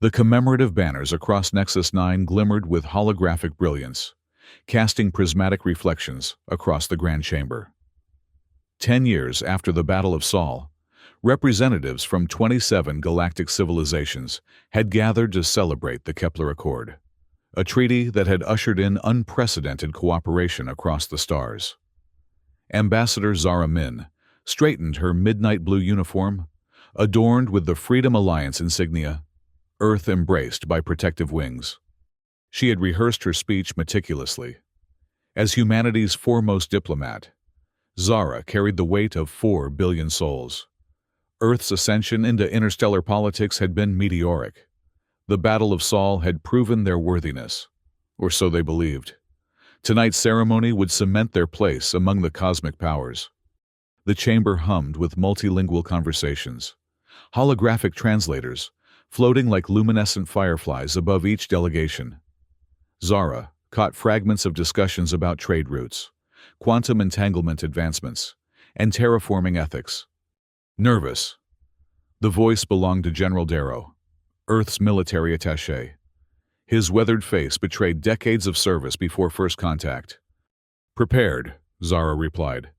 The commemorative banners across Nexus 9 glimmered with holographic brilliance, casting prismatic reflections across the Grand Chamber. 10 years after the Battle of Sol, representatives from 27 galactic civilizations had gathered to celebrate the Kepler Accord, a treaty that had ushered in unprecedented cooperation across the stars. Ambassador Zara Min straightened her midnight blue uniform, adorned with the Freedom Alliance insignia, Earth embraced by protective wings. She had rehearsed her speech meticulously. As humanity's foremost diplomat, Zara carried the weight of 4 billion souls. Earth's ascension into interstellar politics had been meteoric. The Battle of Sol had proven their worthiness, or so they believed. Tonight's ceremony would cement their place among the cosmic powers. The chamber hummed with multilingual conversations, holographic translators floating like luminescent fireflies above each delegation. Zara caught fragments of discussions about trade routes, quantum entanglement advancements, and terraforming ethics. Nervous. The voice belonged to General Darrow, Earth's military attaché. His weathered face betrayed decades of service before first contact. Prepared, Zara replied,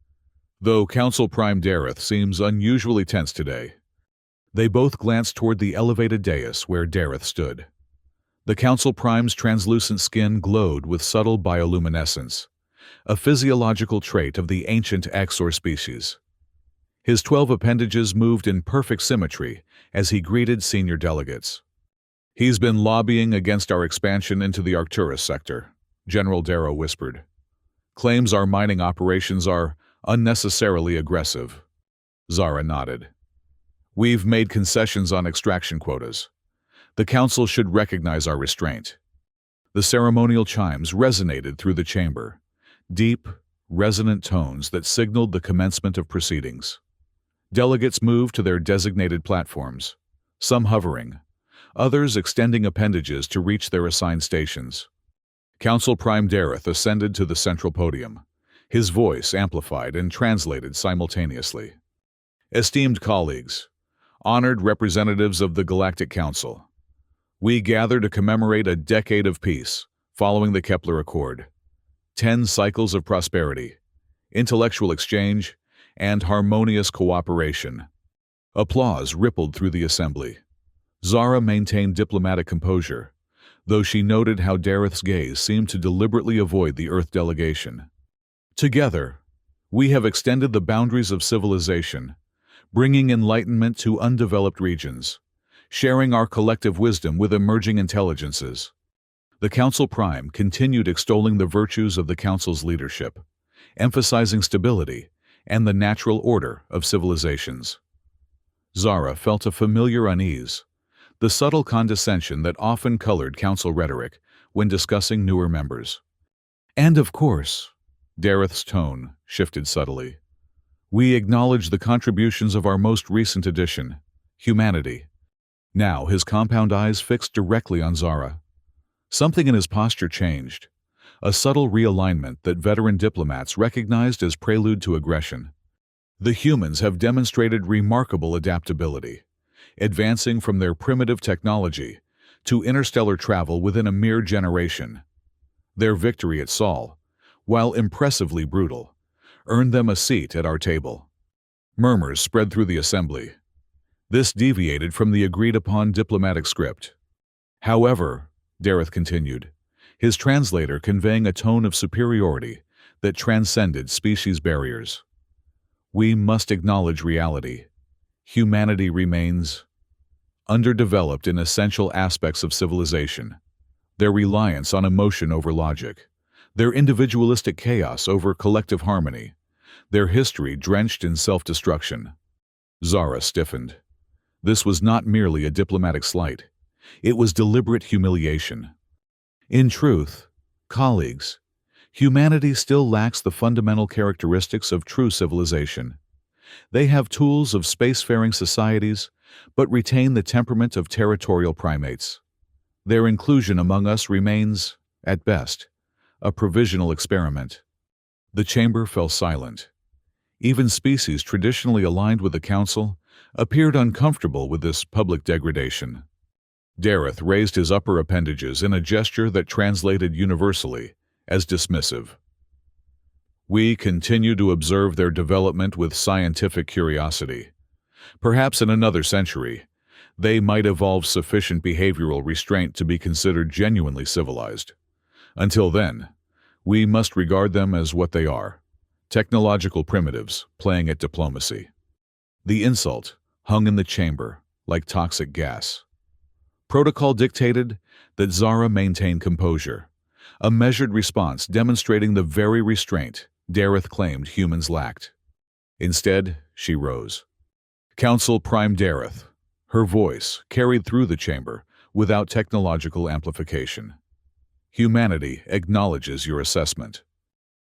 though Council Prime Dareth seems unusually tense today. They both glanced toward the elevated dais where Dareth stood. The Council Prime's translucent skin glowed with subtle bioluminescence, a physiological trait of the ancient Axor species. His 12 appendages moved in perfect symmetry as he greeted senior delegates. He's been lobbying against our expansion into the Arcturus sector, General Darrow whispered. Claims our mining operations are unnecessarily aggressive. Zara nodded. We've made concessions on extraction quotas. The Council should recognize our restraint. The ceremonial chimes resonated through the chamber, deep, resonant tones that signaled the commencement of proceedings. Delegates moved to their designated platforms, some hovering, others extending appendages to reach their assigned stations. Council Prime Dareth ascended to the central podium, his voice amplified and translated simultaneously. Esteemed colleagues, honored representatives of the Galactic Council, we gather to commemorate a decade of peace following the Kepler Accord. 10 cycles of prosperity, intellectual exchange, and harmonious cooperation. Applause rippled through the assembly. Zara maintained diplomatic composure, though she noted how Dareth's gaze seemed to deliberately avoid the Earth delegation. Together, we have extended the boundaries of civilization, bringing enlightenment to undeveloped regions, sharing our collective wisdom with emerging intelligences. The Council Prime continued extolling the virtues of the Council's leadership, emphasizing stability and the natural order of civilizations. Zara felt a familiar unease, the subtle condescension that often colored Council rhetoric when discussing newer members. And of course, Dareth's tone shifted subtly. We acknowledge the contributions of our most recent addition, humanity. Now his compound eyes fixed directly on Zara. Something in his posture changed, a subtle realignment that veteran diplomats recognized as prelude to aggression. The humans have demonstrated remarkable adaptability, advancing from their primitive technology to interstellar travel within a mere generation. Their victory at Sol, while impressively brutal, earned them a seat at our table. Murmurs spread through the assembly. This deviated from the agreed-upon diplomatic script. However, Dareth continued, his translator conveying a tone of superiority that transcended species barriers. We must acknowledge reality. Humanity remains underdeveloped in essential aspects of civilization. Their reliance on emotion over logic, their individualistic chaos over collective harmony, their history drenched in self-destruction. Zara stiffened. This was not merely a diplomatic slight. It was deliberate humiliation. In truth, colleagues, humanity still lacks the fundamental characteristics of true civilization. They have tools of spacefaring societies, but retain the temperament of territorial primates. Their inclusion among us remains, at best, a provisional experiment. The chamber fell silent. Even species traditionally aligned with the Council appeared uncomfortable with this public degradation. Dareth raised his upper appendages in a gesture that translated universally as dismissive. We continue to observe their development with scientific curiosity. Perhaps in another century, they might evolve sufficient behavioral restraint to be considered genuinely civilized. Until then, we must regard them as what they are, technological primitives playing at diplomacy. The insult hung in the chamber like toxic gas. Protocol dictated that Zara maintain composure, a measured response demonstrating the very restraint Dareth claimed humans lacked. Instead, she rose. Council Prime Dareth. Her voice carried through the chamber without technological amplification. Humanity acknowledges your assessment.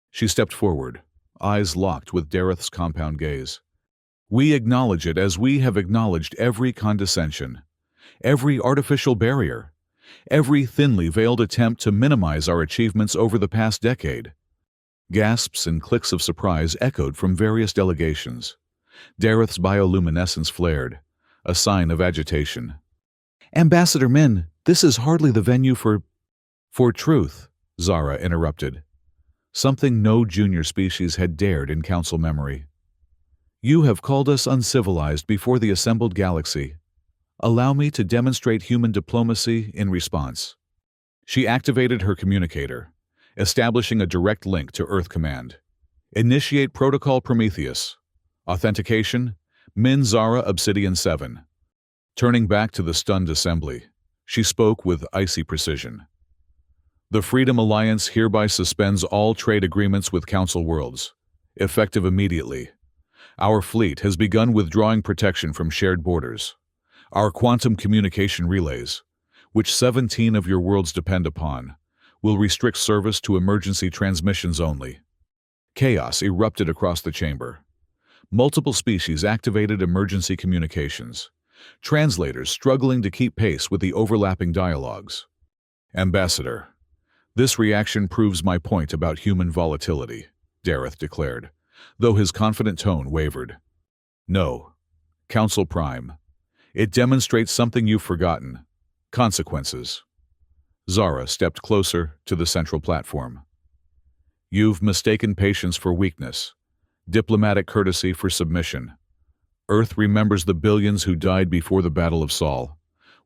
She stepped forward, eyes locked with Dareth's compound gaze. We acknowledge it as we have acknowledged every condescension, every artificial barrier, every thinly veiled attempt to minimize our achievements over the past decade. Gasps and clicks of surprise echoed from various delegations. Dareth's bioluminescence flared, a sign of agitation. Ambassador Min, this is hardly the venue for truth, Zara interrupted. Something no junior species had dared in council memory. You have called us uncivilized before the assembled galaxy. Allow me to demonstrate human diplomacy in response. She activated her communicator, establishing a direct link to Earth Command. Initiate Protocol Prometheus. Authentication, Min Zara Obsidian 7. Turning back to the stunned assembly, she spoke with icy precision. The Freedom Alliance hereby suspends all trade agreements with Council worlds, effective immediately. Our fleet has begun withdrawing protection from shared borders. Our quantum communication relays, which 17 of your worlds depend upon, will restrict service to emergency transmissions only. Chaos erupted across the chamber. Multiple species activated emergency communications, translators struggling to keep pace with the overlapping dialogues. Ambassador, this reaction proves my point about human volatility, Dareth declared, though his confident tone wavered. No, Council Prime. It demonstrates something you've forgotten. Consequences. Zara stepped closer to the central platform. You've mistaken patience for weakness, diplomatic courtesy for submission. Earth remembers the billions who died before the Battle of Sol,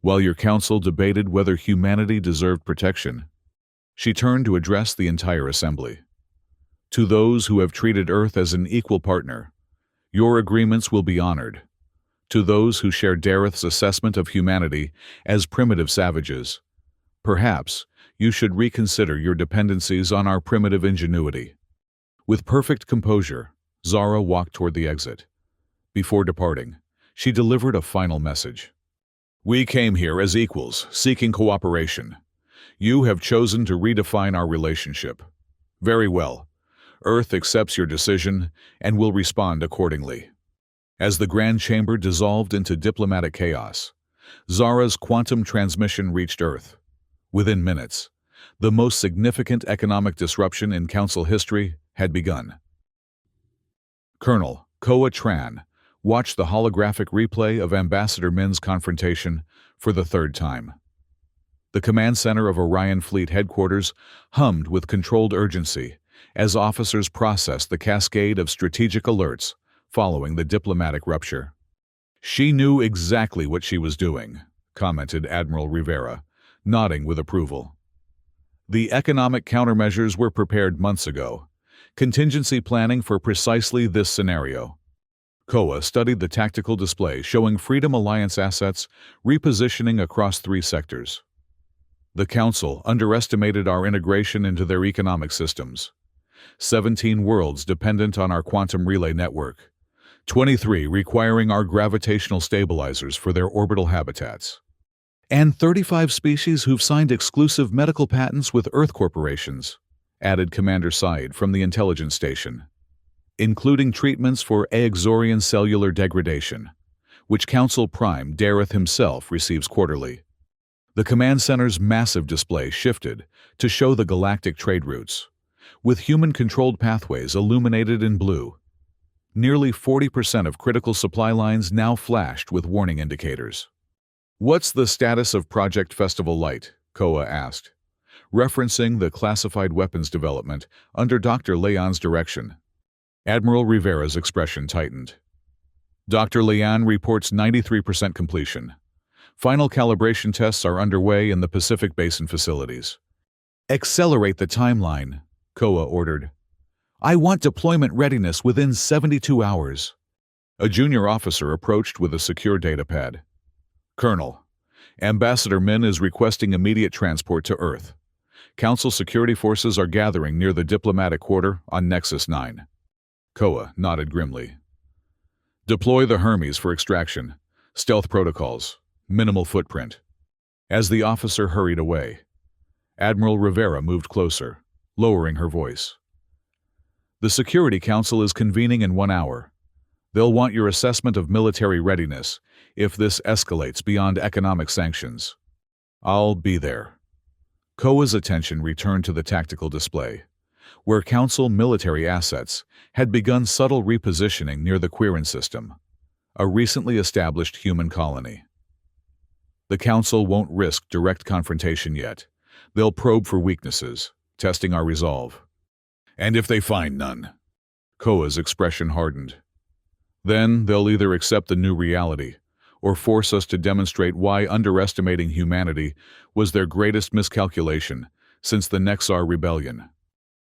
while your council debated whether humanity deserved protection. She turned to address the entire assembly. To those who have treated Earth as an equal partner, your agreements will be honored. To those who share Dareth's assessment of humanity as primitive savages, perhaps you should reconsider your dependencies on our primitive ingenuity. With perfect composure, Zara walked toward the exit. Before departing, she delivered a final message. We came here as equals, seeking cooperation. You have chosen to redefine our relationship. Very well. Earth accepts your decision and will respond accordingly. As the Grand Chamber dissolved into diplomatic chaos, Zara's quantum transmission reached Earth. Within minutes, the most significant economic disruption in Council history had begun. Colonel Koa Tran watched the holographic replay of Ambassador Min's confrontation for the third time. The command center of Orion Fleet Headquarters hummed with controlled urgency as officers processed the cascade of strategic alerts following the diplomatic rupture. She knew exactly what she was doing, commented Admiral Rivera, nodding with approval. The economic countermeasures were prepared months ago, contingency planning for precisely this scenario. Koa studied the tactical display showing Freedom Alliance assets repositioning across 3 sectors. The Council underestimated our integration into their economic systems. 17 worlds dependent on our quantum relay network, 23 requiring our gravitational stabilizers for their orbital habitats, and 35 species who've signed exclusive medical patents with Earth corporations, added Commander Said from the intelligence station, including treatments for Aexorian cellular degradation, which Council Prime Dareth himself receives quarterly. The command center's massive display shifted to show the galactic trade routes, with human-controlled pathways illuminated in blue. Nearly 40% of critical supply lines now flashed with warning indicators. "What's the status of Project Festival Light?" Koa asked, referencing the classified weapons development under Dr. Leon's direction. Admiral Rivera's expression tightened. Dr. Leon reports 93% completion. Final calibration tests are underway in the Pacific Basin facilities. "Accelerate the timeline," Koa ordered. "I want deployment readiness within 72 hours. A junior officer approached with a secure datapad. "Colonel, Ambassador Min is requesting immediate transport to Earth. Council security forces are gathering near the diplomatic quarter on Nexus 9. Koa nodded grimly. "Deploy the Hermes for extraction. Stealth protocols. Minimal footprint." As the officer hurried away, Admiral Rivera moved closer, lowering her voice. "The Security Council is convening in 1 hour. They'll want your assessment of military readiness if this escalates beyond economic sanctions. I'll be there." Koa's attention returned to the tactical display, where Council military assets had begun subtle repositioning near the Quirin system, a recently established human colony. "The Council won't risk direct confrontation yet. They'll probe for weaknesses, testing our resolve. And if they find none," Koa's expression hardened, "then they'll either accept the new reality or force us to demonstrate why underestimating humanity was their greatest miscalculation since the Nexar Rebellion."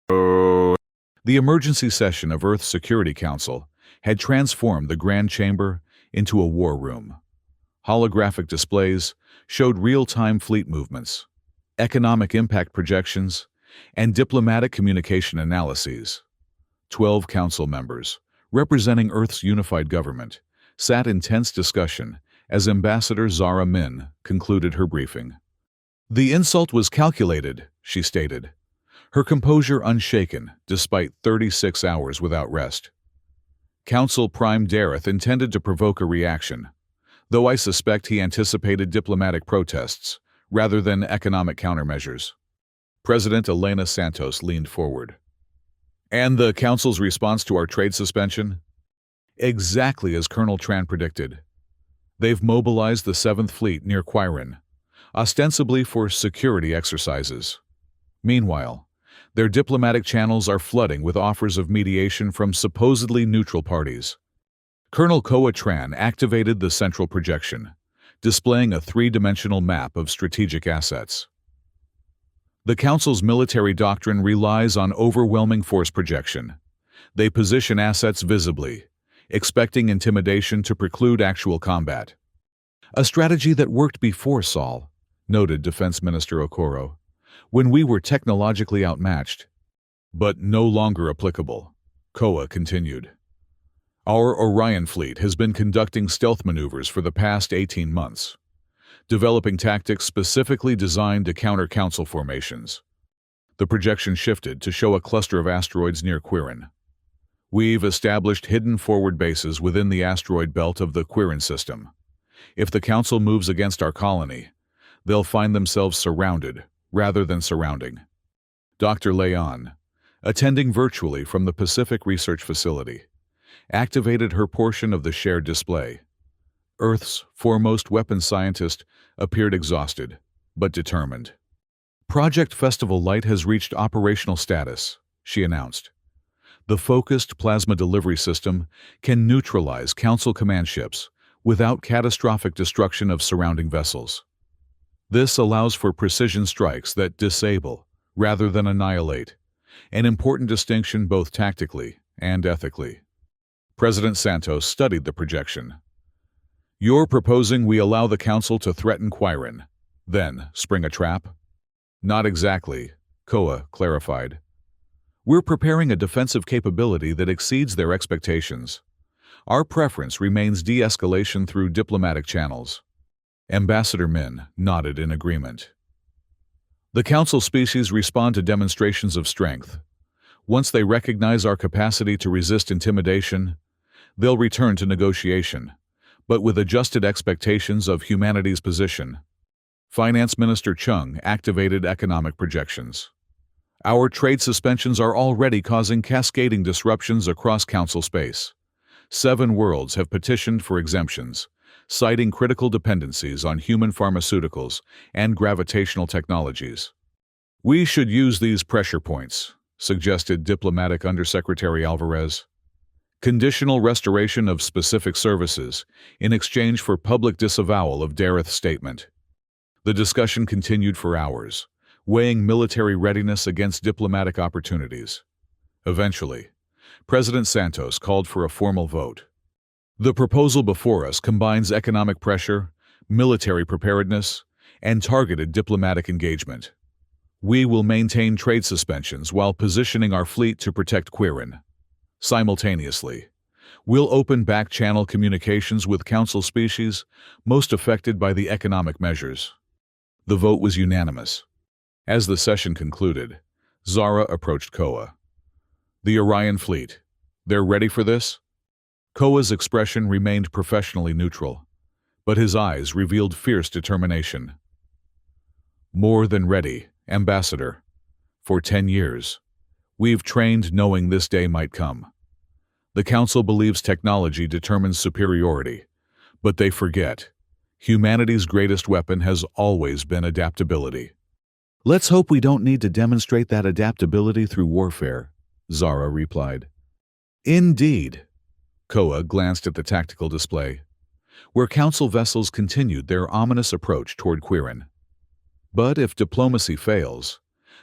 The emergency session of Earth's Security Council had transformed the Grand Chamber into a war room. Holographic displays showed real-time fleet movements, economic impact projections, and diplomatic communication analyses. 12 council members, representing Earth's unified government, sat in tense discussion as Ambassador Zara Min concluded her briefing. "The insult was calculated," she stated, her composure unshaken despite 36 hours without rest. "Council Prime Dareth intended to provoke a reaction, though I suspect he anticipated diplomatic protests rather than economic countermeasures." President Elena Santos leaned forward. "And the Council's response to our trade suspension?" "Exactly as Colonel Tran predicted. They've mobilized the 7th Fleet near Quirin, ostensibly for security exercises. Meanwhile, their diplomatic channels are flooding with offers of mediation from supposedly neutral parties." Colonel Koa Tran activated the central projection, displaying a 3-dimensional map of strategic assets. "The Council's military doctrine relies on overwhelming force projection. They position assets visibly, expecting intimidation to preclude actual combat. A strategy that worked before Sol," noted Defense Minister Okoro, "when we were technologically outmatched." "But no longer applicable," Koa continued. "Our Orion fleet has been conducting stealth maneuvers for the past 18 months, developing tactics specifically designed to counter Council formations." The projection shifted to show a cluster of asteroids near Quirin. "We've established hidden forward bases within the asteroid belt of the Quirin system. If the Council moves against our colony, they'll find themselves surrounded rather than surrounding." Dr. Leon, attending virtually from the Pacific Research Facility, activated her portion of the shared display. Earth's foremost weapons scientist appeared exhausted, but determined. "Project Festival Light has reached operational status," she announced. "The focused plasma delivery system can neutralize Council command ships without catastrophic destruction of surrounding vessels. This allows for precision strikes that disable rather than annihilate, an important distinction both tactically and ethically." President Santos studied the projection. "You're proposing we allow the Council to threaten Quirin, then spring a trap?" "Not exactly," Koa clarified. "We're preparing a defensive capability that exceeds their expectations. Our preference remains de-escalation through diplomatic channels." Ambassador Min nodded in agreement. "The Council species respond to demonstrations of strength. Once they recognize our capacity to resist intimidation, they'll return to negotiation, but with adjusted expectations of humanity's position." Finance Minister Chung activated economic projections. "Our trade suspensions are already causing cascading disruptions across Council space. 7 worlds have petitioned for exemptions, citing critical dependencies on human pharmaceuticals and gravitational technologies. "We should use these pressure points," suggested Diplomatic Undersecretary Alvarez. "Conditional restoration of specific services in exchange for public disavowal of Dareth's statement." The discussion continued for hours, weighing military readiness against diplomatic opportunities. Eventually, President Santos called for a formal vote. "The proposal before us combines economic pressure, military preparedness, and targeted diplomatic engagement. We will maintain trade suspensions while positioning our fleet to protect Quirin. Simultaneously, we'll open back-channel communications with Council species most affected by the economic measures." The vote was unanimous. As the session concluded, Zara approached Koa. "The Orion fleet, they're ready for this?" Koa's expression remained professionally neutral, but his eyes revealed fierce determination. "More than ready, Ambassador. For 10 years, we've trained knowing this day might come. The Council believes technology determines superiority, but they forget humanity's greatest weapon has always been adaptability." "Let's hope we don't need to demonstrate that adaptability through warfare," Zara replied. "Indeed." Koa glanced at the tactical display, where Council vessels continued their ominous approach toward Quirin. "But if diplomacy fails,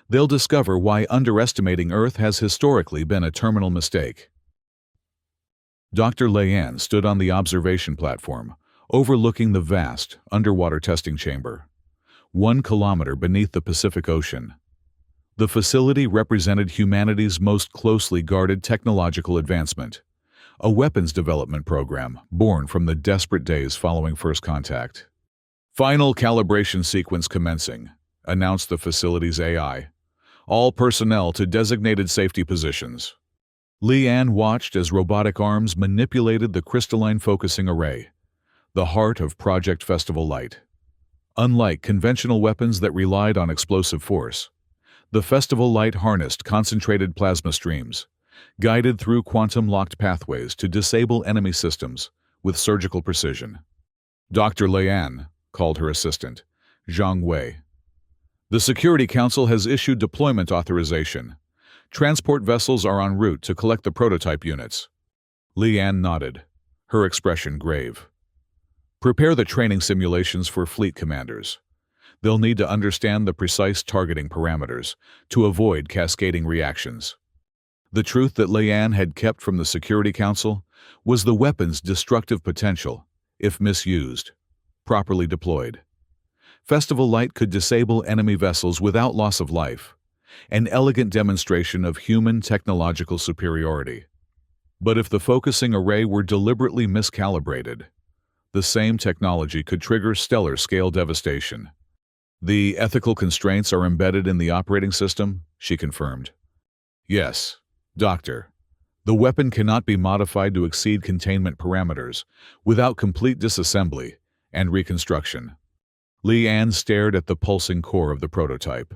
they'll discover why underestimating Earth has historically been a terminal mistake." Dr. Leanne stood on the observation platform, overlooking the vast underwater testing chamber, 1 kilometer beneath the Pacific Ocean. The facility represented humanity's most closely guarded technological advancement, a weapons development program born from the desperate days following first contact. "Final calibration sequence commencing," announced the facility's AI. "All personnel to designated safety positions." Leanne watched as robotic arms manipulated the crystalline focusing array, the heart of Project Festival Light. Unlike conventional weapons that relied on explosive force, the Festival Light harnessed concentrated plasma streams, guided through quantum-locked pathways to disable enemy systems with surgical precision. "Dr. Leanne," called her assistant, Zhang Wei. "The Security Council has issued deployment authorization. Transport vessels are en route to collect the prototype units." Leanne nodded, her expression grave. "Prepare the training simulations for fleet commanders. They'll need to understand the precise targeting parameters to avoid cascading reactions." The truth that Leanne had kept from the Security Council was the weapon's destructive potential, if misused, properly deployed. Festival Light could disable enemy vessels without loss of life, an elegant demonstration of human technological superiority. But if the focusing array were deliberately miscalibrated, the same technology could trigger stellar-scale devastation. "The ethical constraints are embedded in the operating system," she confirmed. "Yes, Doctor. The weapon cannot be modified to exceed containment parameters without complete disassembly and reconstruction." Leanne stared at the pulsing core of the prototype.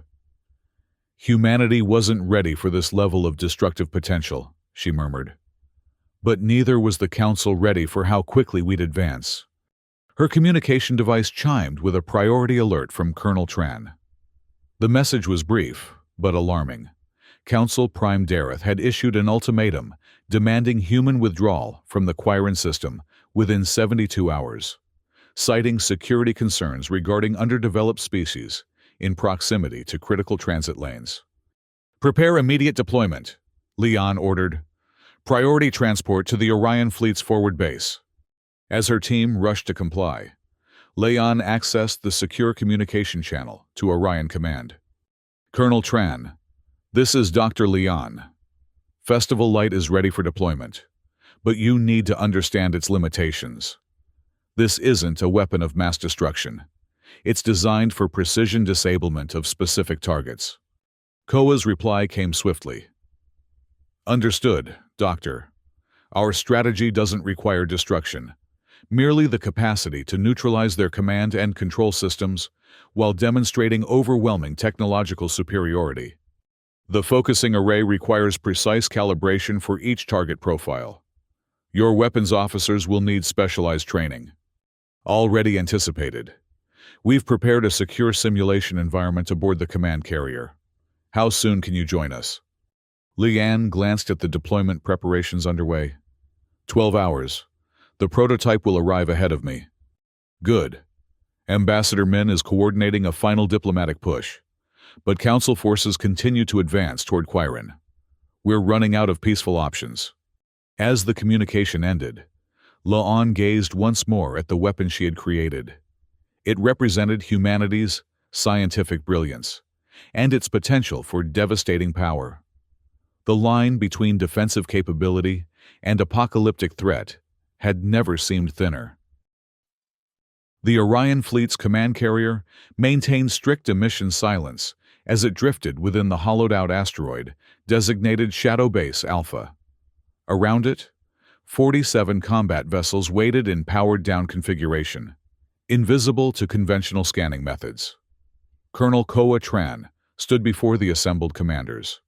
"Humanity wasn't ready for this level of destructive potential," she murmured. "But neither was the Council ready for how quickly we'd advance." Her communication device chimed with a priority alert from Colonel Tran. The message was brief, but alarming. Council Prime Dareth had issued an ultimatum demanding human withdrawal from the Quirin system within 72 hours, citing security concerns regarding underdeveloped species in proximity to critical transit lanes. "Prepare immediate deployment," Leon ordered. "Priority transport to the Orion fleet's forward base." As her team rushed to comply, Leon accessed the secure communication channel to Orion Command. "Colonel Tran, this is Dr. Leon. Festival Light is ready for deployment, but you need to understand its limitations. This isn't a weapon of mass destruction. It's designed for precision disablement of specific targets." Koa's reply came swiftly. "Understood, Doctor. Our strategy doesn't require destruction, merely the capacity to neutralize their command and control systems while demonstrating overwhelming technological superiority. The focusing array requires precise calibration for each target profile. Your weapons officers will need specialized training." Already anticipated. We've prepared a secure simulation environment aboard the command carrier. How soon can you join us? Leanne glanced at the deployment preparations underway. 12 hours. The prototype will arrive ahead of me. Good. Ambassador Min is coordinating a final diplomatic push, but Council forces continue to advance toward Quirin. We're running out of peaceful options. As the communication ended, La'an gazed once more at the weapon she had created. It represented humanity's scientific brilliance and its potential for devastating power. The line between defensive capability and apocalyptic threat had never seemed thinner. The Orion fleet's command carrier maintained strict emission silence as it drifted within the hollowed-out asteroid designated Shadow Base Alpha. Around it, 47 combat vessels waited in powered-down configuration, invisible to conventional scanning methods. Colonel Koa Tran stood before the assembled commanders,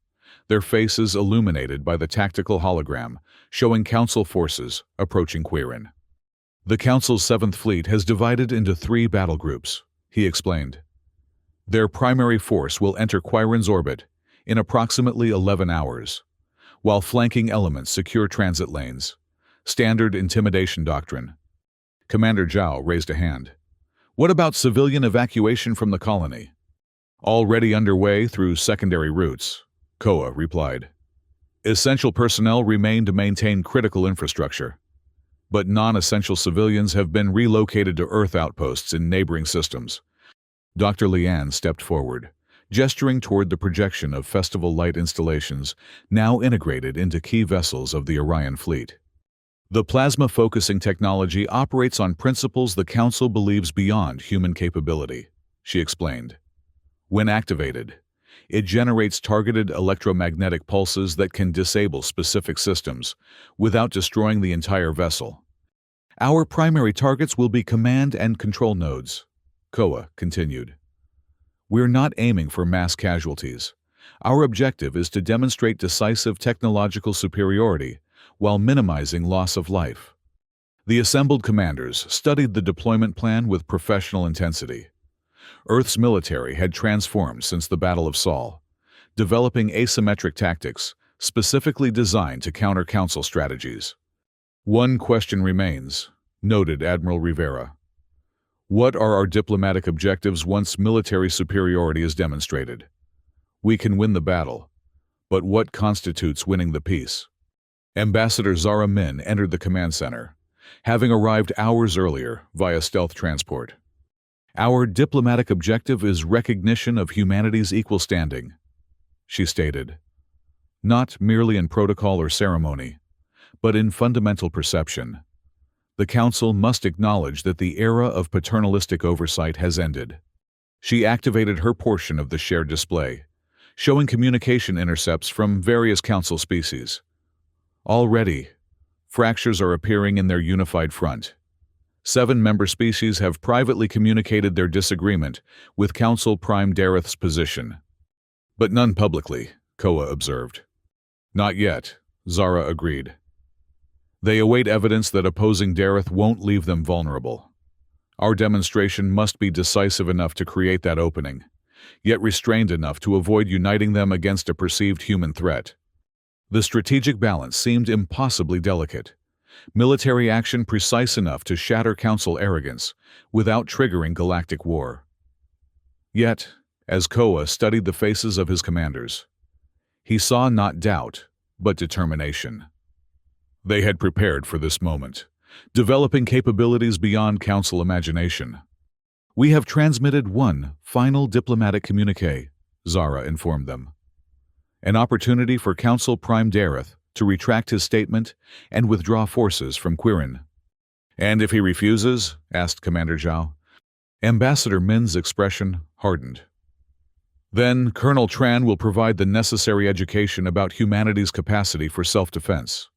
their faces illuminated by the tactical hologram showing Council forces approaching Quirin. The Council's 7th Fleet has divided into 3 battle groups, he explained. Their primary force will enter Quirin's orbit in approximately 11 hours, while flanking elements secure transit lanes. Standard intimidation doctrine. Commander Zhao raised a hand. What about civilian evacuation from the colony? Already underway through secondary routes, Koa replied. Essential personnel remain to maintain critical infrastructure, but non-essential civilians have been relocated to Earth outposts in neighboring systems. Dr. Lian stepped forward, gesturing toward the projection of Festival Light installations now integrated into key vessels of the Orion fleet. The plasma focusing technology operates on principles the Council believes beyond human capability, she explained. When activated, it generates targeted electromagnetic pulses that can disable specific systems without destroying the entire vessel. Our primary targets will be command and control nodes, Koa continued. We're not aiming for mass casualties. Our objective is to demonstrate decisive technological superiority while minimizing loss of life. The assembled commanders studied the deployment plan with professional intensity. Earth's military had transformed since the Battle of Sol, developing asymmetric tactics specifically designed to counter Council strategies. One question remains, noted Admiral Rivera. What are our diplomatic objectives once military superiority is demonstrated? We can win the battle, but what constitutes winning the peace? Ambassador Zara Min entered the command center, having arrived hours earlier via stealth transport. Our diplomatic objective is recognition of humanity's equal standing, she stated. Not merely in protocol or ceremony, but in fundamental perception. The Council must acknowledge that the era of paternalistic oversight has ended. She activated her portion of the shared display, showing communication intercepts from various Council species. Already, fractures are appearing in their unified front. 7 member species have privately communicated their disagreement with Council Prime Dareth's position. But none publicly, Koa observed. Not yet, Zara agreed. They await evidence that opposing Dareth won't leave them vulnerable. Our demonstration must be decisive enough to create that opening, yet restrained enough to avoid uniting them against a perceived human threat. The strategic balance seemed impossibly delicate. Military action precise enough to shatter Council arrogance without triggering galactic war. Yet, as Koa studied the faces of his commanders, he saw not doubt, but determination. They had prepared for this moment, developing capabilities beyond Council imagination. We have transmitted one final diplomatic communique, Zara informed them. An opportunity for Council Prime Dareth to retract his statement and withdraw forces from Quirin. And if he refuses? Asked Commander Zhao. Ambassador Min's expression hardened. Then Colonel Tran will provide the necessary education about humanity's capacity for self-defense.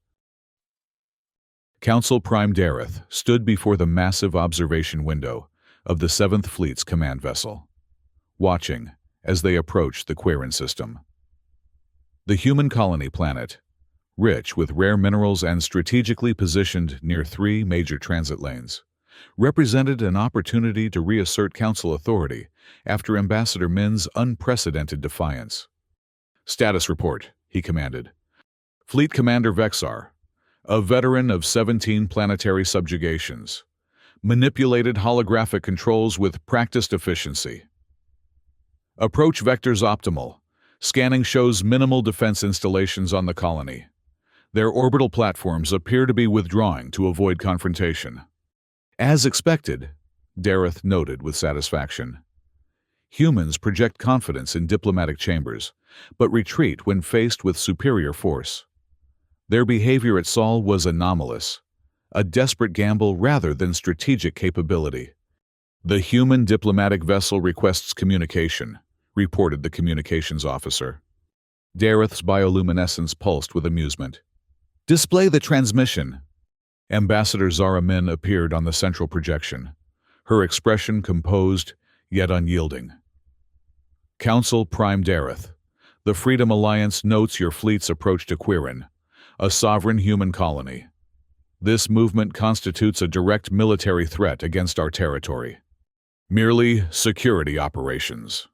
Council Prime Dareth stood before the massive observation window of the 7th Fleet's command vessel, watching as they approached the Quirin system. The human colony planet, rich with rare minerals and strategically positioned near 3 major transit lanes, represented an opportunity to reassert Council authority after Ambassador Min's unprecedented defiance. "Status report," he commanded. "Fleet Commander Vexar, a veteran of 17 planetary subjugations, manipulated holographic controls with practiced efficiency. Approach vectors optimal. Scanning shows minimal defense installations on the colony. Their orbital platforms appear to be withdrawing to avoid confrontation." "As expected," Dareth noted with satisfaction. "Humans project confidence in diplomatic chambers, but retreat when faced with superior force. Their behavior at Sol was anomalous, a desperate gamble rather than strategic capability." "The human diplomatic vessel requests communication," reported the communications officer. Dareth's bioluminescence pulsed with amusement. "Display the transmission." Ambassador Zara Min appeared on the central projection, her expression composed yet unyielding. "Council Prime Dareth, the Freedom Alliance notes your fleet's approach to Quirin, a sovereign human colony. This movement constitutes a direct military threat against our territory." "Merely security operations,"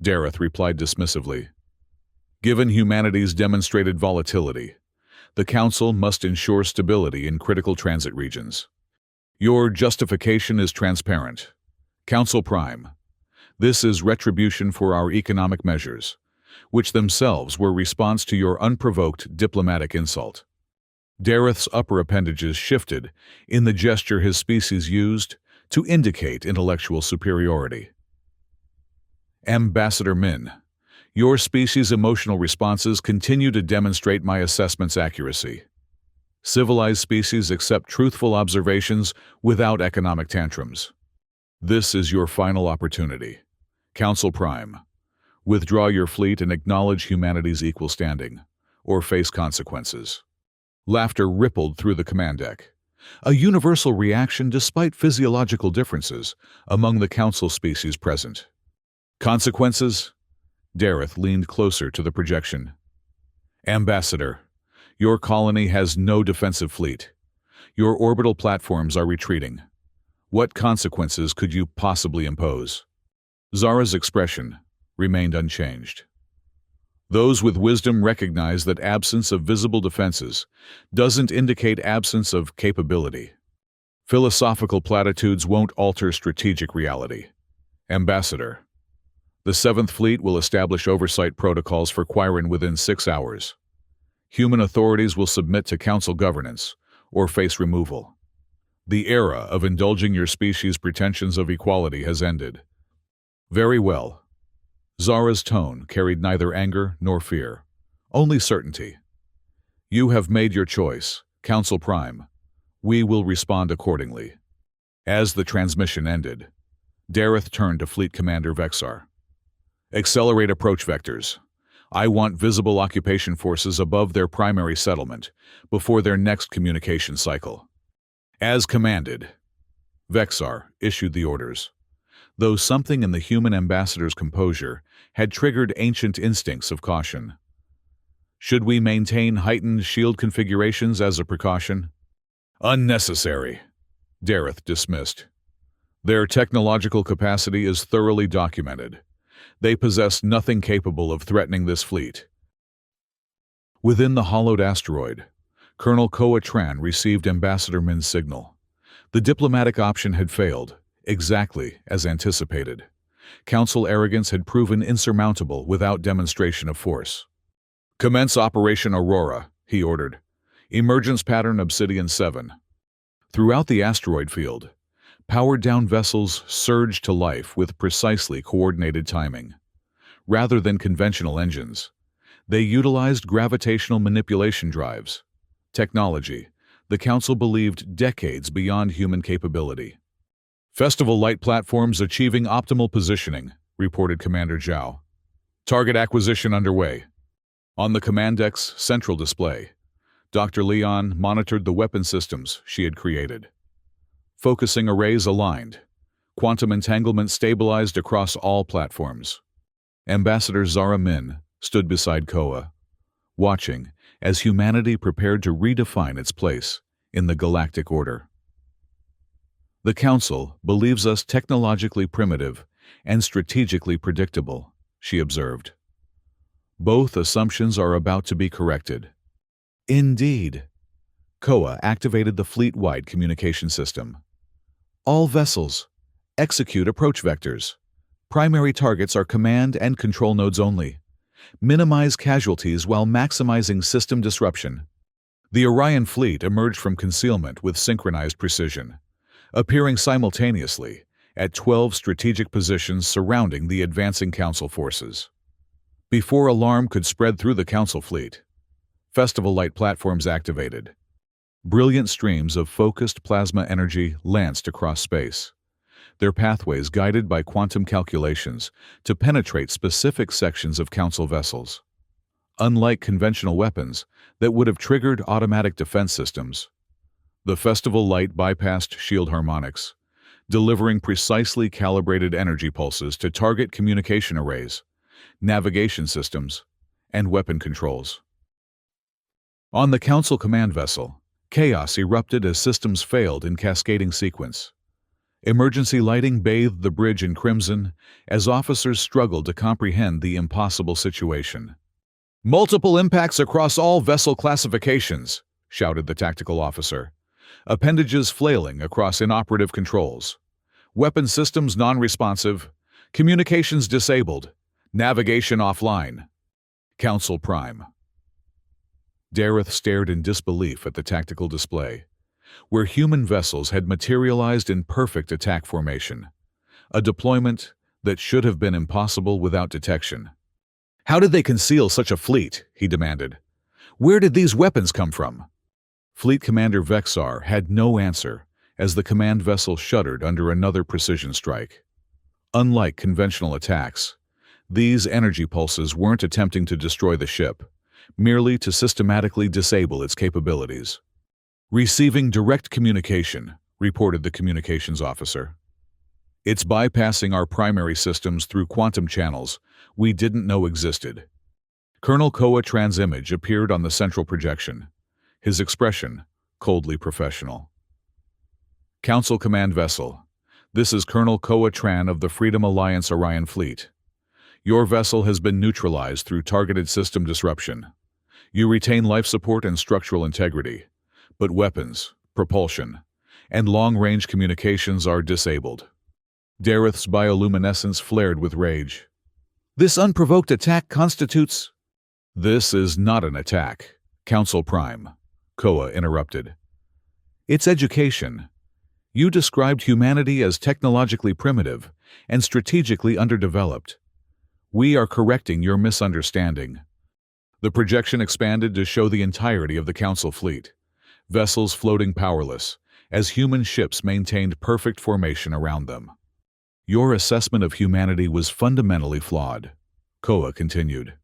Dareth replied dismissively. "Given humanity's demonstrated volatility, the Council must ensure stability in critical transit regions. Your justification is transparent. Council Prime, this is retribution for our economic measures, which themselves were response to your unprovoked diplomatic insult." Dareth's upper appendages shifted in the gesture his species used to indicate intellectual superiority. "Ambassador Min, your species' emotional responses continue to demonstrate my assessment's accuracy. Civilized species accept truthful observations without economic tantrums. This is your final opportunity. Council Prime, withdraw your fleet and acknowledge humanity's equal standing, or face consequences." Laughter rippled through the command deck, a universal reaction despite physiological differences among the Council species present. "Consequences?" Dareth leaned closer to the projection. "Ambassador, your colony has no defensive fleet. Your orbital platforms are retreating. What consequences could you possibly impose?" Zara's expression remained unchanged. "Those with wisdom recognize that absence of visible defenses doesn't indicate absence of capability. Philosophical platitudes won't alter strategic reality. Ambassador, the 7th Fleet will establish oversight protocols for Quirin within 6 hours. Human authorities will submit to Council governance or face removal. The era of indulging your species' pretensions of equality has ended." "Very well." Zara's tone carried neither anger nor fear, only certainty. "You have made your choice, Council Prime. We will respond accordingly." As the transmission ended, Dareth turned to Fleet Commander Vexar. "Accelerate approach vectors. I want visible occupation forces above their primary settlement before their next communication cycle." As commanded, Vexar issued the orders, though something in the human ambassador's composure had triggered ancient instincts of caution. "Should we maintain heightened shield configurations as a precaution?" "Unnecessary," Dareth dismissed. "Their technological capacity is thoroughly documented. They possess nothing capable of threatening this fleet." Within the hollowed asteroid, Colonel Koa Tran received Ambassador Min's signal. The diplomatic option had failed, exactly as anticipated. Council arrogance had proven insurmountable without demonstration of force. "Commence Operation Aurora," he ordered. "Emergence pattern Obsidian 7. Throughout the asteroid field, powered-down vessels surged to life with precisely coordinated timing. Rather than conventional engines, they utilized gravitational manipulation drives, technology the Council believed decades beyond human capability. "Festival light platforms achieving optimal positioning," reported Commander Zhao. "Target acquisition underway." On the command deck's central display, Dr. Leon monitored the weapon systems she had created. Focusing arrays aligned, quantum entanglement stabilized across all platforms. Ambassador Zara Min stood beside Koa, watching as humanity prepared to redefine its place in the galactic order. The Council believes us technologically primitive and strategically predictable, she observed. Both assumptions are about to be corrected. Indeed. Koa activated the fleet-wide communication system. All vessels, execute approach vectors. Primary targets are command and control nodes only. Minimize casualties while maximizing system disruption. The Orion fleet emerged from concealment with synchronized precision, appearing simultaneously at 12 strategic positions surrounding the advancing Council forces. Before alarm could spread through the Council fleet, Festival Light platforms activated. Brilliant streams of focused plasma energy lanced across space, their pathways guided by quantum calculations to penetrate specific sections of Council vessels. Unlike conventional weapons that would have triggered automatic defense systems, the Festival Light bypassed shield harmonics, delivering precisely calibrated energy pulses to target communication arrays, navigation systems, and weapon controls. On the Council command vessel, chaos erupted as systems failed in cascading sequence. Emergency lighting bathed the bridge in crimson as officers struggled to comprehend the impossible situation. "Multiple impacts across all vessel classifications," shouted the tactical officer. Appendages flailing across inoperative controls. Weapon systems non-responsive. Communications disabled. Navigation offline. Council Prime. Dareth stared in disbelief at the tactical display, where human vessels had materialized in perfect attack formation, a deployment that should have been impossible without detection. "How did they conceal such a fleet?" he demanded. "Where did these weapons come from?" Fleet Commander Vexar had no answer as the command vessel shuddered under another precision strike. Unlike conventional attacks, these energy pulses weren't attempting to destroy the ship, merely to systematically disable its capabilities. "Receiving direct communication," reported the communications officer. "It's bypassing our primary systems through quantum channels we didn't know existed." Colonel Koa Tran's image appeared on the central projection, his expression coldly professional. "Council Command Vessel, this is Colonel Koa Tran of the Freedom Alliance Orion Fleet. Your vessel has been neutralized through targeted system disruption. You retain life support and structural integrity, but weapons, propulsion, and long-range communications are disabled." Dareth's bioluminescence flared with rage. "This unprovoked attack constitutes—" "This is not an attack, Council Prime," Koa interrupted. "It's education. You described humanity as technologically primitive and strategically underdeveloped. We are correcting your misunderstanding." The projection expanded to show the entirety of the Council fleet, vessels floating powerless, as human ships maintained perfect formation around them. "Your assessment of humanity was fundamentally flawed," Koa continued.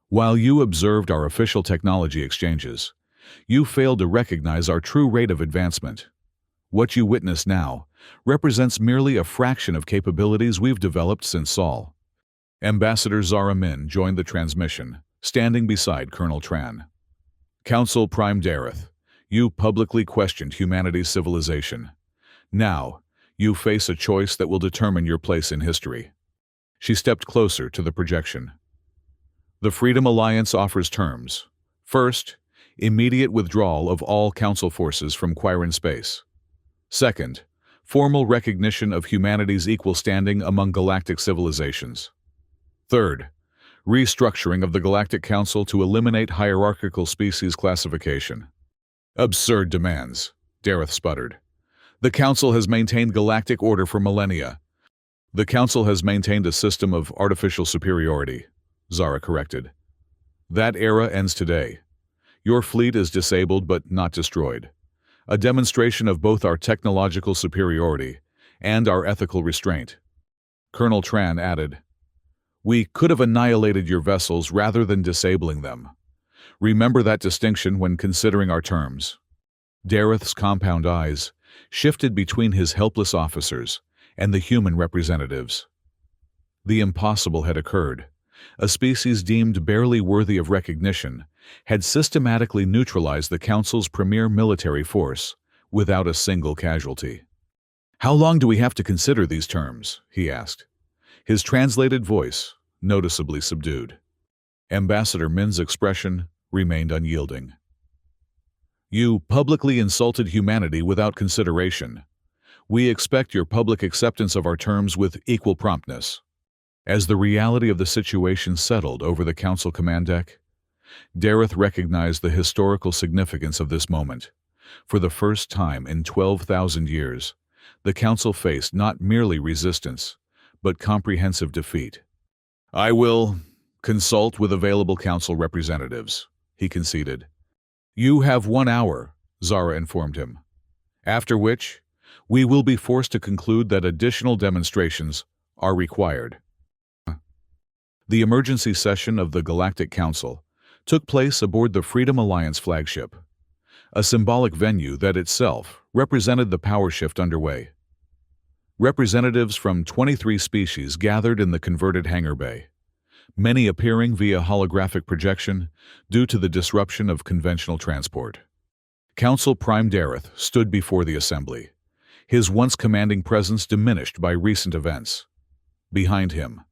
"While you observed our official technology exchanges, you failed to recognize our true rate of advancement. What you witness now represents merely a fraction of capabilities we've developed since Sol." Ambassador Zara Min joined the transmission, standing beside Colonel Tran. "Council Prime Dareth, you publicly questioned humanity's civilization. Now, you face a choice that will determine your place in history." She stepped closer to the projection. "The Freedom Alliance offers terms. First, immediate withdrawal of all Council forces from Quirin space. Second, formal recognition of humanity's equal standing among galactic civilizations. Third, restructuring of the Galactic Council to eliminate hierarchical species classification." "Absurd demands," Dareth sputtered. "The Council has maintained galactic order for millennia." "The Council has maintained a system of artificial superiority," Zara corrected. "That era ends today. Your fleet is disabled but not destroyed, a demonstration of both our technological superiority and our ethical restraint." Colonel Tran added, "We could have annihilated your vessels rather than disabling them. Remember that distinction when considering our terms." Dareth's compound eyes shifted between his helpless officers and the human representatives. The impossible had occurred. A species deemed barely worthy of recognition had systematically neutralized the Council's premier military force without a single casualty. How long do we have to consider these terms? He asked, his translated voice noticeably subdued. Ambassador Min's expression remained unyielding. You publicly insulted humanity without consideration. We expect your public acceptance of our terms with equal promptness. As the reality of the situation settled over the council command deck, Dareth recognized the historical significance of this moment. For the first time in 12,000 years, the council faced not merely resistance, but comprehensive defeat. I will consult with available council representatives, he conceded. You have 1 hour, Zara informed him, after which we will be forced to conclude that additional demonstrations are required. The emergency session of the Galactic Council took place aboard the Freedom Alliance flagship, a symbolic venue that itself represented the power shift underway. Representatives from 23 species gathered in the converted hangar bay, many appearing via holographic projection due to the disruption of conventional transport. Council Prime Dareth stood before the assembly, his once commanding presence diminished by recent events. Behind him,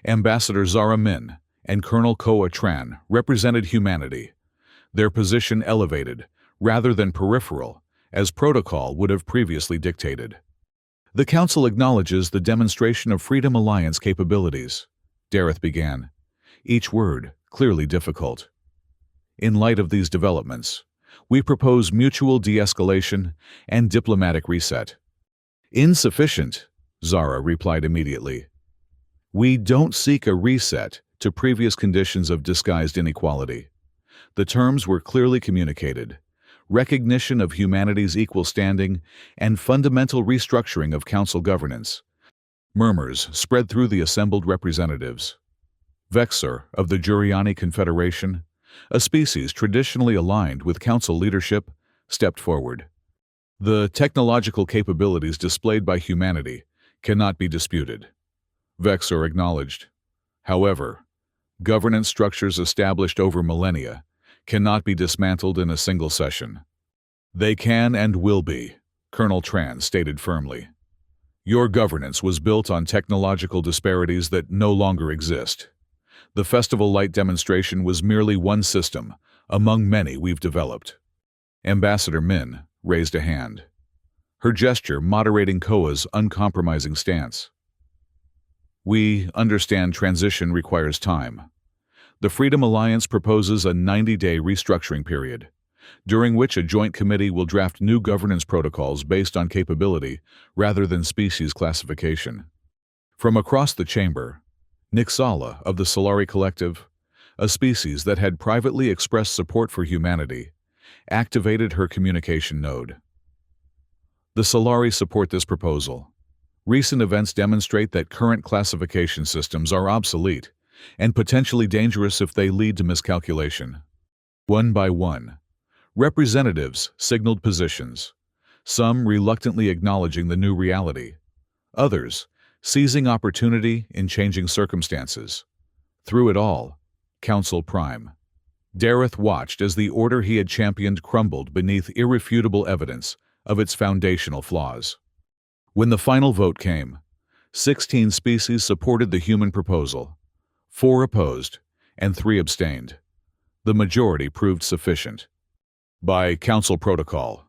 Ambassador Zara Min and Colonel Koa Tran represented humanity, their position elevated rather than peripheral, as protocol would have previously dictated. The Council acknowledges the demonstration of Freedom Alliance capabilities, Dareth began, each word clearly difficult. In light of these developments, we propose mutual de-escalation and diplomatic reset. Insufficient, Zara replied immediately. We don't seek a reset to previous conditions of disguised inequality. The terms were clearly communicated: recognition of humanity's equal standing and fundamental restructuring of council governance. Murmurs spread through the assembled representatives. Vexor of the Juriani Confederation, a species traditionally aligned with council leadership, stepped forward. The technological capabilities displayed by humanity cannot be disputed, Vexor acknowledged. However, governance structures established over millennia cannot be dismantled in a single session. They can and will be, Colonel Tran stated firmly. Your governance was built on technological disparities that no longer exist. The Festival Light demonstration was merely one system among many we've developed. Ambassador Min raised a hand, her gesture moderating Koa's uncompromising stance. We understand transition requires time. The Freedom Alliance proposes a 90-day restructuring period, during which a joint committee will draft new governance protocols based on capability rather than species classification. From across the chamber, Nixala of the Solari Collective, a species that had privately expressed support for humanity, activated her communication node. The Solari support this proposal. Recent events demonstrate that current classification systems are obsolete and potentially dangerous if they lead to miscalculation. One by one, representatives signaled positions, some reluctantly acknowledging the new reality, others seizing opportunity in changing circumstances. Through it all, Council Prime Dareth watched as the order he had championed crumbled beneath irrefutable evidence of its foundational flaws. When the final vote came, 16 species supported the human proposal, 4 opposed, and 3 abstained. The majority proved sufficient. By Council Protocol,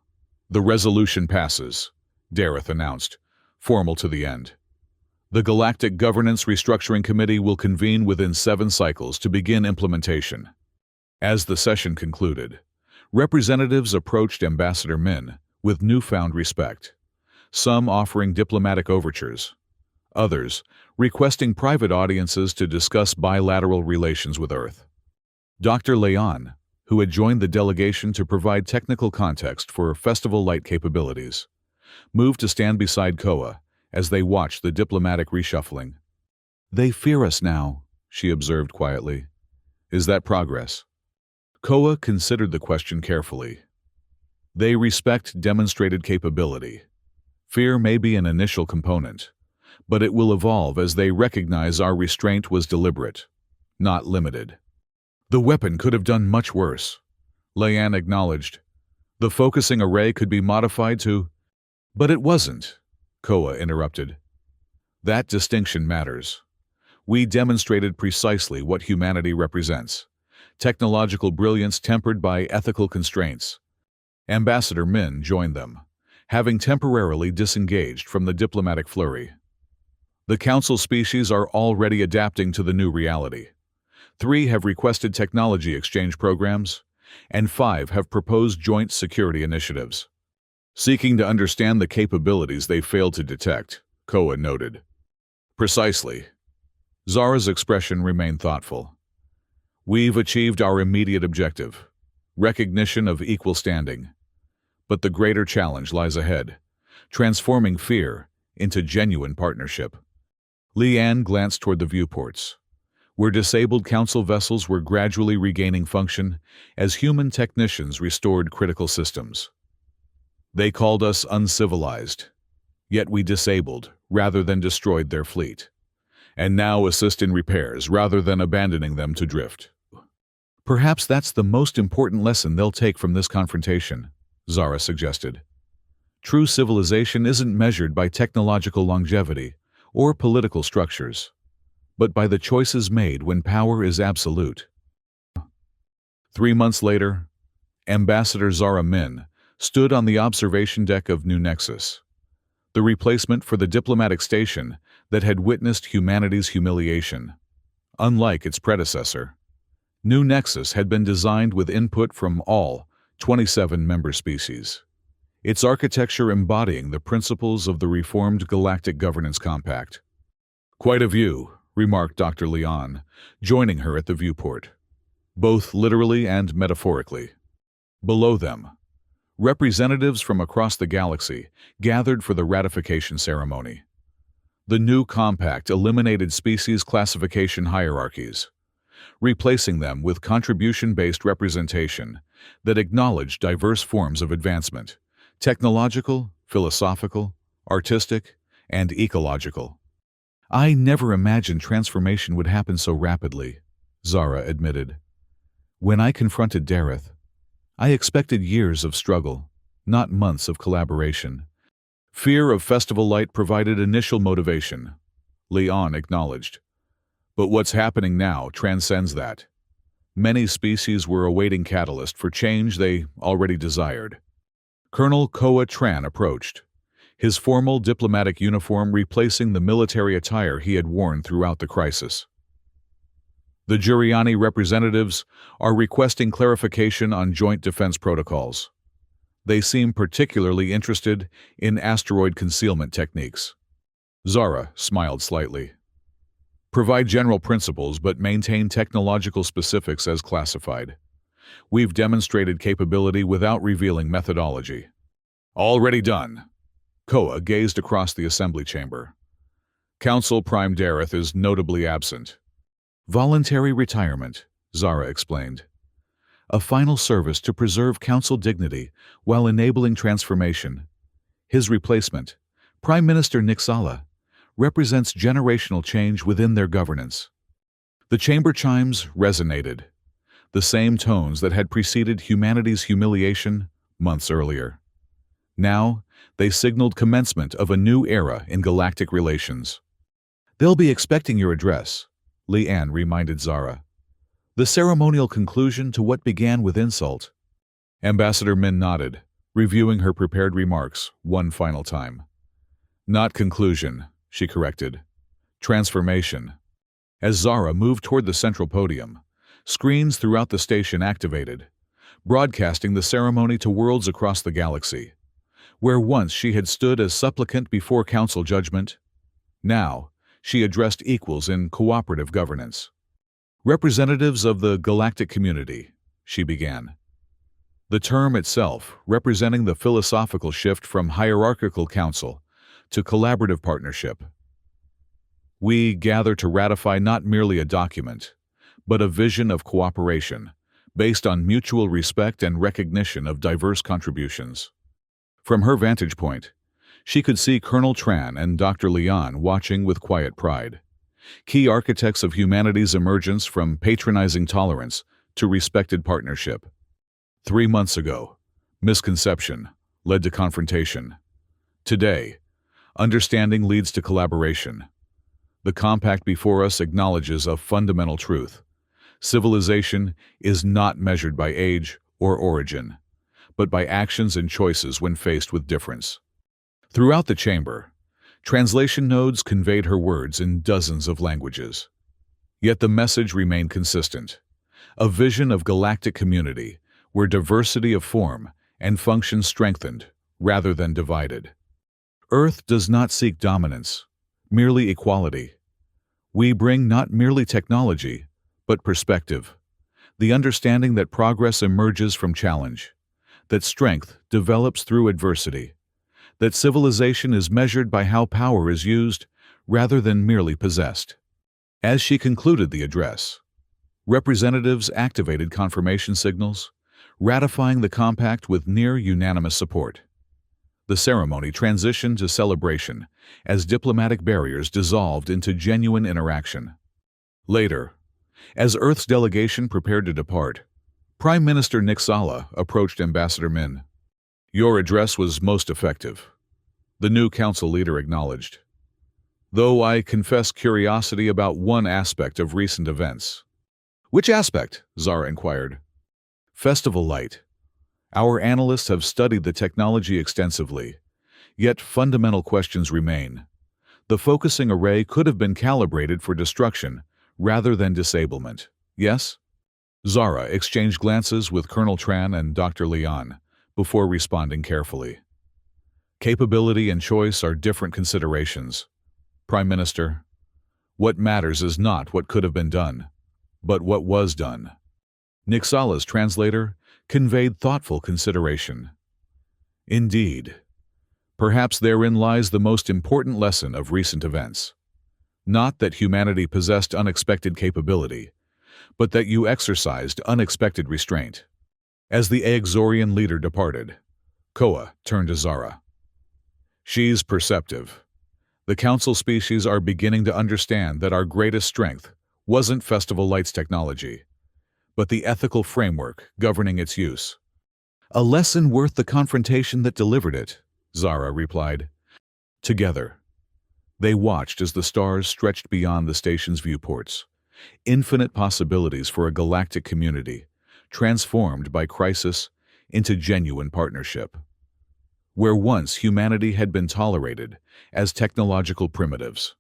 the resolution passes, Dareth announced, formal to the end. The Galactic Governance Restructuring Committee will convene within 7 cycles to begin implementation. As the session concluded, representatives approached Ambassador Min with newfound respect, some offering diplomatic overtures, others requesting private audiences to discuss bilateral relations with Earth. Dr. Leon, who had joined the delegation to provide technical context for Festival Light capabilities, moved to stand beside Koa as they watched the diplomatic reshuffling. They fear us now, she observed quietly. Is that progress? Koa considered the question carefully. They respect demonstrated capability. Fear may be an initial component, but it will evolve as they recognize our restraint was deliberate, not limited. The weapon could have done much worse, Leanne acknowledged. The focusing array could be modified to... But it wasn't, Koa interrupted. That distinction matters. We demonstrated precisely what humanity represents. Technological brilliance tempered by ethical constraints. Ambassador Min joined them, having temporarily disengaged from the diplomatic flurry. The Council species are already adapting to the new reality. 3 have requested technology exchange programs, and 5 have proposed joint security initiatives. Seeking to understand the capabilities they failed to detect, Koa noted. Precisely. Zara's expression remained thoughtful. We've achieved our immediate objective, recognition of equal standing. But the greater challenge lies ahead, transforming fear into genuine partnership. Leanne glanced toward the viewports, where disabled Council vessels were gradually regaining function as human technicians restored critical systems. They called us uncivilized, yet we disabled rather than destroyed their fleet, and now assist in repairs rather than abandoning them to drift. Perhaps that's the most important lesson they'll take from this confrontation, Zara suggested. True civilization isn't measured by technological longevity or political structures, but by the choices made when power is absolute. 3 months later, Ambassador Zara Min stood on the observation deck of New Nexus, the replacement for the diplomatic station that had witnessed humanity's humiliation. Unlike its predecessor, New Nexus had been designed with input from all 27 member species, its architecture embodying the principles of the reformed Galactic Governance Compact. Quite a view, remarked Dr. Leon, joining her at the viewport, both literally and metaphorically. Below them, representatives from across the galaxy gathered for the ratification ceremony. The new compact eliminated species classification hierarchies, replacing them with contribution-based representation that acknowledged diverse forms of advancement: technological, philosophical, artistic, and ecological. I never imagined transformation would happen so rapidly, Zara admitted. When I confronted Dareth, I expected years of struggle, not months of collaboration. Fear of Festival Light provided initial motivation, Leon acknowledged. But what's happening now transcends that. Many species were awaiting catalyst for change they already desired. Colonel Koa Tran approached, his formal diplomatic uniform replacing the military attire he had worn throughout the crisis. The Juriani representatives are requesting clarification on joint defense protocols. They seem particularly interested in asteroid concealment techniques. Zara smiled slightly. Provide general principles but maintain technological specifics as classified. We've demonstrated capability without revealing methodology. Already done. Koa gazed across the assembly chamber. Council Prime Dareth is notably absent. Voluntary retirement, Zara explained. A final service to preserve Council dignity while enabling transformation. His replacement, Prime Minister Nixala, represents generational change within their governance. The chamber chimes resonated, the same tones that had preceded humanity's humiliation months earlier. Now, they signaled commencement of a new era in galactic relations. They'll be expecting your address, Leanne reminded Zara. The ceremonial conclusion to what began with insult. Ambassador Min nodded, reviewing her prepared remarks one final time. Not conclusion, she corrected. Transformation. As Zara moved toward the central podium, screens throughout the station activated, broadcasting the ceremony to worlds across the galaxy. Where once she had stood as supplicant before Council judgment, now she addressed equals in cooperative governance. Representatives of the galactic community, she began. The term itself representing the philosophical shift from hierarchical council to collaborative partnership. We gather to ratify not merely a document, but a vision of cooperation based on mutual respect and recognition of diverse contributions. From her vantage point, she could see Colonel Tran and Dr. Leon watching with quiet pride, key architects of humanity's emergence from patronizing tolerance to respected partnership. 3 months ago, misconception led to confrontation. Today, Understanding leads to collaboration. The compact before us acknowledges a fundamental truth. Civilization is not measured by age or origin, but by actions and choices when faced with difference. Throughout the chamber, translation nodes conveyed her words in dozens of languages. Yet the message remained consistent: a vision of galactic community where diversity of form and function strengthened rather than divided. Earth does not seek dominance, merely equality. We bring not merely technology, but perspective, the understanding that progress emerges from challenge, that strength develops through adversity, that civilization is measured by how power is used rather than merely possessed. As she concluded the address, representatives activated confirmation signals, ratifying the compact with near-unanimous support. The ceremony transitioned to celebration as diplomatic barriers dissolved into genuine interaction. Later, as Earth's delegation prepared to depart, Prime Minister Nixala approached Ambassador Min. "Your address was most effective," the new council leader acknowledged. "Though I confess curiosity about one aspect of recent events." "Which aspect?" Zara inquired. "Festival Light. Our analysts have studied the technology extensively, yet fundamental questions remain. The focusing array could have been calibrated for destruction rather than disablement. Yes?" Zara exchanged glances with Colonel Tran and Dr. Leon before responding carefully. "Capability and choice are different considerations. Prime Minister, what matters is not what could have been done, but what was done." Nixala's translator conveyed thoughtful consideration. "Indeed. Perhaps therein lies the most important lesson of recent events. Not that humanity possessed unexpected capability, but that you exercised unexpected restraint." As the Aexorian leader departed, Koa turned to Zara. "She's perceptive. The Council species are beginning to understand that our greatest strength wasn't Festival Light's technology, but the ethical framework governing its use." "A lesson worth the confrontation that delivered it," Zara replied. Together, they watched as the stars stretched beyond the station's viewports, infinite possibilities for a galactic community, transformed by crisis into genuine partnership. Where once humanity had been tolerated as technological primitives,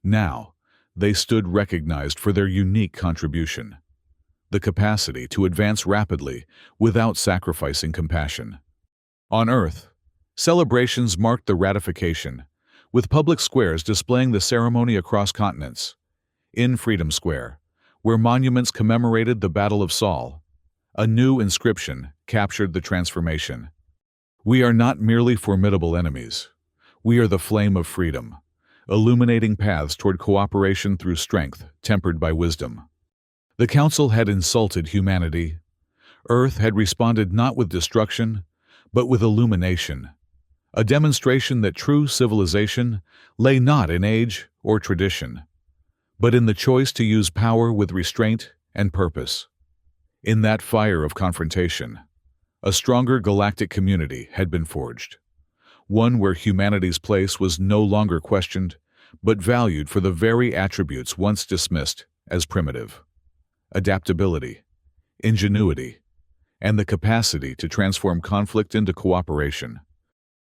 now they stood recognized for their unique contribution: the capacity to advance rapidly without sacrificing compassion. On Earth, celebrations marked the ratification, with public squares displaying the ceremony across continents. In Freedom Square, where monuments commemorated the Battle of Sol, a new inscription captured the transformation. "We are not merely formidable enemies. We are the flame of freedom, illuminating paths toward cooperation through strength tempered by wisdom." The Council had insulted humanity. Earth had responded not with destruction, but with illumination, a demonstration that true civilization lay not in age or tradition, but in the choice to use power with restraint and purpose. In that fire of confrontation, a stronger galactic community had been forged, one where humanity's place was no longer questioned, but valued for the very attributes once dismissed as primitive: adaptability, ingenuity, and the capacity to transform conflict into cooperation.